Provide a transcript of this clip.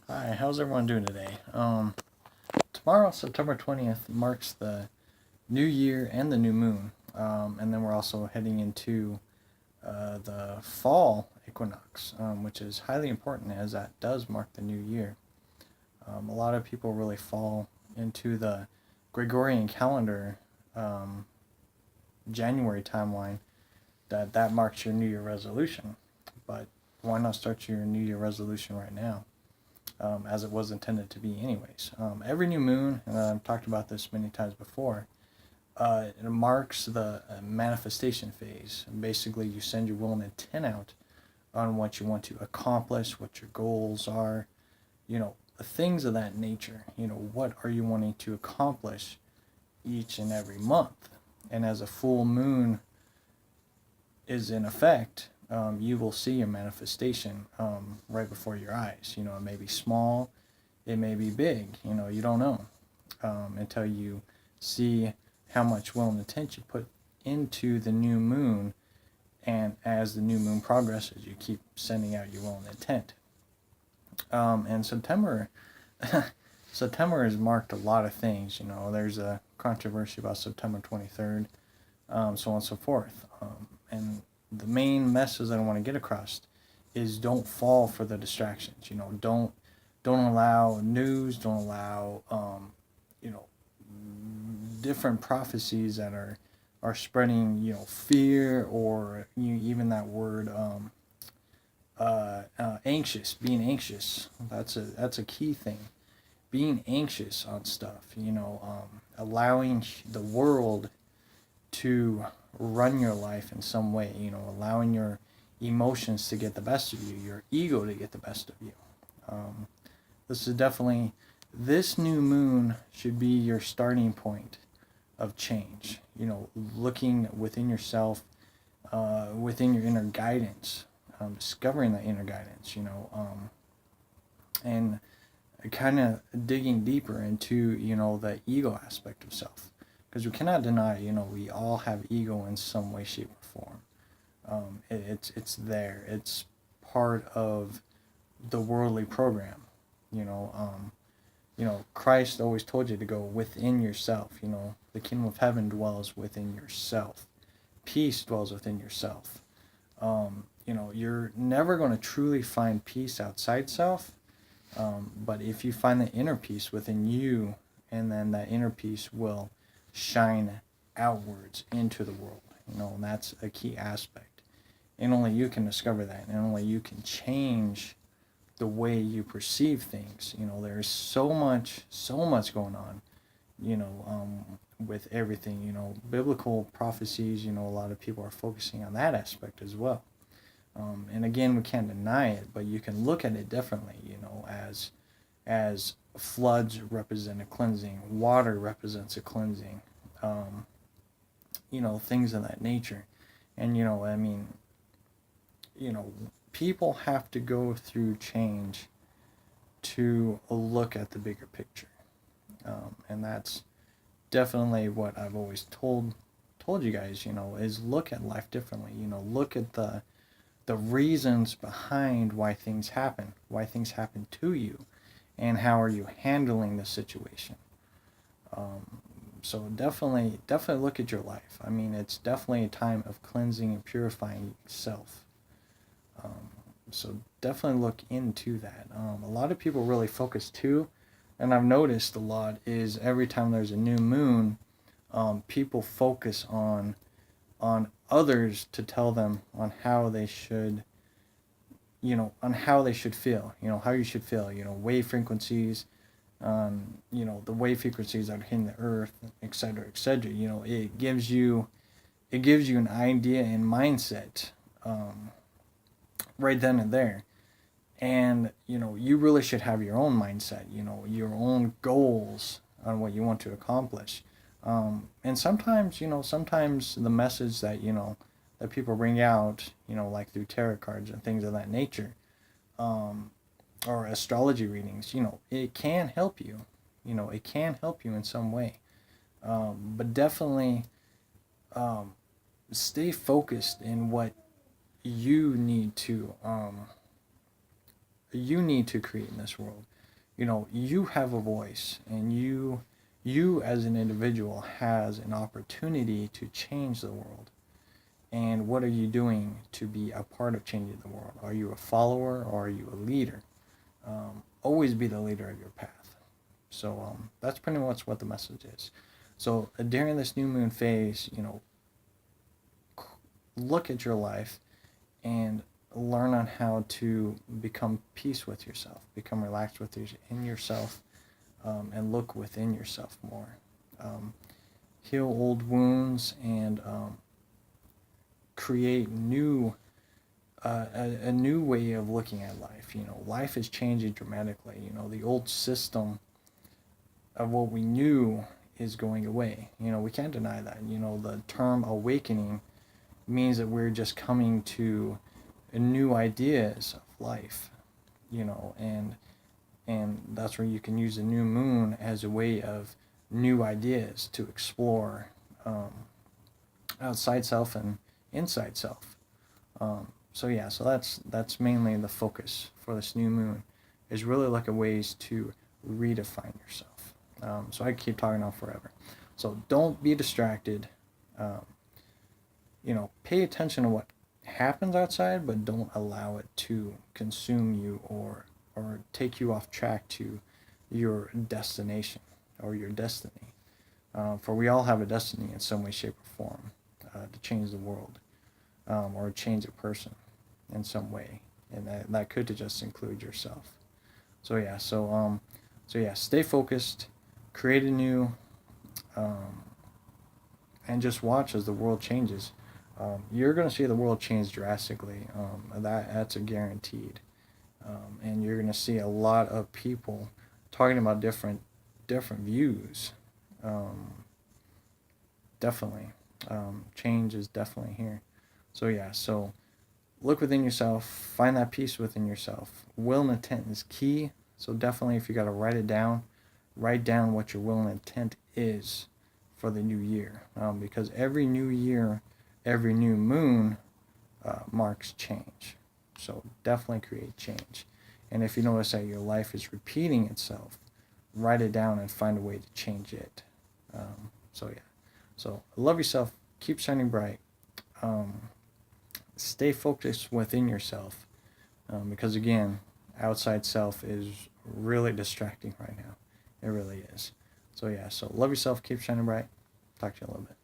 Hi, how's everyone doing today? Tomorrow, September 20th, marks the new year and the new moon. And then we're also heading into the fall equinox, which is highly important as that does mark the new year. A lot of people really fall into the Gregorian calendar January timeline that marks your New Year resolution. But why not start your New Year resolution right now? As it was intended to be anyways. Every new moon, and I've talked about this many times before, it marks the manifestation phase. And basically, you send your will and intent out on what you want to accomplish, what your goals are, things of that nature. What are you wanting to accomplish each and every month? And as a full moon is in effect, you will see your manifestation right before your eyes. It may be small, it may be big. You don't know until you see how much will and intent you put into the new moon. And as the new moon progresses, you keep sending out your will and intent. And September, September has marked a lot of things. There's a controversy about September 23rd, so on and so forth. And the main message that I want to get across is don't fall for the distractions. Don't allow news, don't allow different prophecies that are spreading fear, or even that word anxious, being anxious. That's a key thing. Being anxious on stuff. Allowing the world to run your life in some way, allowing your emotions to get the best of you, your ego to get the best of you. This new moon should be your starting point of change, looking within yourself, within your inner guidance, discovering that inner guidance, and kind of digging deeper into, the ego aspect of self. Because we cannot deny, we all have ego in some way, shape, or form. It's there. It's part of the worldly program. Christ always told you to go within yourself. The kingdom of heaven dwells within yourself. Peace dwells within yourself. You're never going to truly find peace outside self. But if you find the inner peace within you, and then that inner peace will shine outwards into the world, and that's a key aspect. And only you can discover that, and only you can change the way you perceive things. There's so much going on, with everything. Biblical prophecies, a lot of people are focusing on that aspect as well. And again, we can't deny it, but you can look at it differently, as floods represent a cleansing, water represents a cleansing, things of that nature. And, people have to go through change to look at the bigger picture. And that's definitely what I've always told you guys, is look at life differently, look at the reasons behind why things happen to you, and how are you handling the situation. So definitely look at your life. It's definitely a time of cleansing and purifying self. So definitely look into that. A lot of people really focus too, and I've noticed a lot, is every time there's a new moon, people focus on others to tell them on how they should, feel, how you should feel, wave frequencies, the wave frequencies that are hitting the earth, etc., etc. It gives you an idea and mindset, right then and there. And, you really should have your own mindset, your own goals on what you want to accomplish. And sometimes the message that, that people bring out, like through tarot cards and things of that nature, or astrology readings, it can help you. It can help you in some way. But definitely stay focused in what you need to create in this world. you have a voice, and you as an individual has an opportunity to change the world. And what are you doing to be a part of changing the world? Are you a follower, or are you a leader? Always be the leader of your path. So that's pretty much what the message is. So during this new moon phase, look at your life and learn on how to become peace with yourself, become relaxed in yourself, and look within yourself more. Heal old wounds, and create a new way of looking at life. Life is changing dramatically. The old system of what we knew is going away. We can't deny that. The term awakening means that we're just coming to new ideas of life. And that's where you can use the new moon as a way of new ideas to explore, outside self and inside self. So that's mainly the focus for this new moon, is really look at ways to redefine yourself. So I keep talking on forever. So don't be distracted. Pay attention to what happens outside, but don't allow it to consume you, or take you off track to your destination or your destiny. For we all have a destiny in some way, shape, or form, to change the world, or change a person in some way, and that could just include yourself. Stay focused, create a new, and just watch as the world changes. You're going to see the world change drastically. That's a guaranteed. And you're going to see a lot of people talking about different views. Definitely, change is definitely here. So look within yourself, find that peace within yourself. Will and intent is key. So definitely, if you got to write down what your will and intent is for the new year, because every new year, every new moon marks change. So definitely create change. And if you notice that your life is repeating itself, write it down and find a way to change it. So love yourself, keep shining bright, stay focused within yourself, because again, outside self is really distracting right now. It really is. So love yourself, keep shining bright. Talk to you in a little bit.